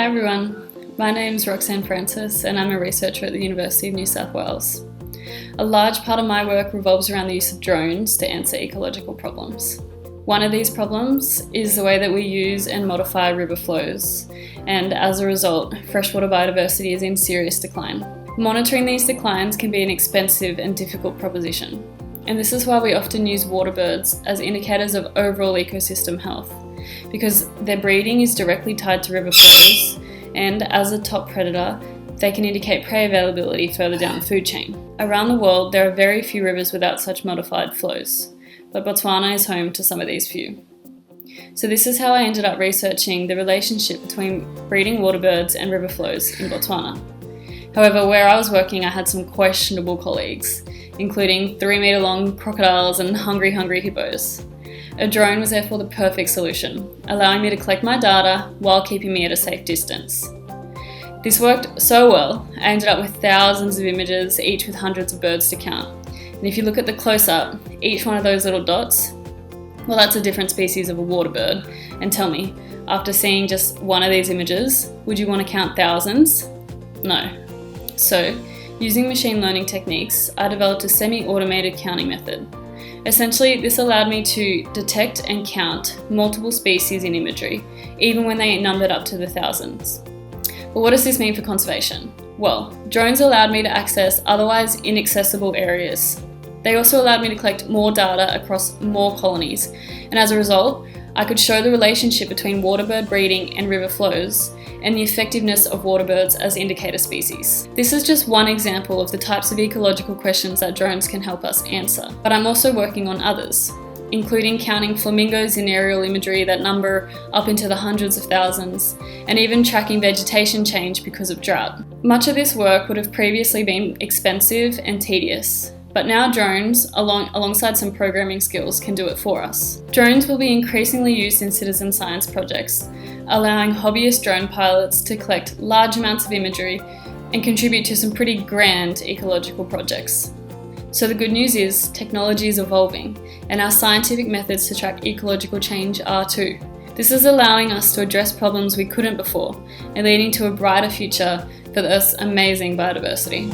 Hi everyone, my name's Roxane Francis and I'm a researcher at the University of New South Wales. A large part of my work revolves around the use of drones to answer ecological problems. One of these problems is the way that we use and modify river flows, and as a result, freshwater biodiversity is in serious decline. Monitoring these declines can be an expensive and difficult proposition, and this is why we often use waterbirds as indicators of overall ecosystem health, because their breeding is directly tied to river flows, and as a top predator, they can indicate prey availability further down the food chain. Around the world, there are very few rivers without such modified flows, but Botswana is home to some of these few. So this is how I ended up researching the relationship between breeding waterbirds and river flows in Botswana. However, where I was working, I had some questionable colleagues, including 3-metre long crocodiles and hungry hippos. A drone was therefore the perfect solution, allowing me to collect my data while keeping me at a safe distance. This worked so well, I ended up with thousands of images, each with hundreds of birds to count. And if you look at the close-up, each one of those little dots, well, that's a different species of a waterbird. And tell me, after seeing just one of these images, would you want to count thousands? No. So, using machine learning techniques, I developed a semi-automated counting method. Essentially, this allowed me to detect and count multiple species in imagery, even when they numbered up to the thousands. But what does this mean for conservation? Well, drones allowed me to access otherwise inaccessible areas. They also allowed me to collect more data across more colonies, and as a result, I could show the relationship between waterbird breeding and river flows, and the effectiveness of waterbirds as indicator species. This is just one example of the types of ecological questions that drones can help us answer, but I'm also working on others, including counting flamingos in aerial imagery that number up into the hundreds of thousands, and even tracking vegetation change because of drought. Much of this work would have previously been expensive and tedious, but now drones, alongside some programming skills, can do it for us. Drones will be increasingly used in citizen science projects, allowing hobbyist drone pilots to collect large amounts of imagery and contribute to some pretty grand ecological projects. So the good news is technology is evolving, and our scientific methods to track ecological change are too. This is allowing us to address problems we couldn't before, and leading to a brighter future for the Earth's amazing biodiversity.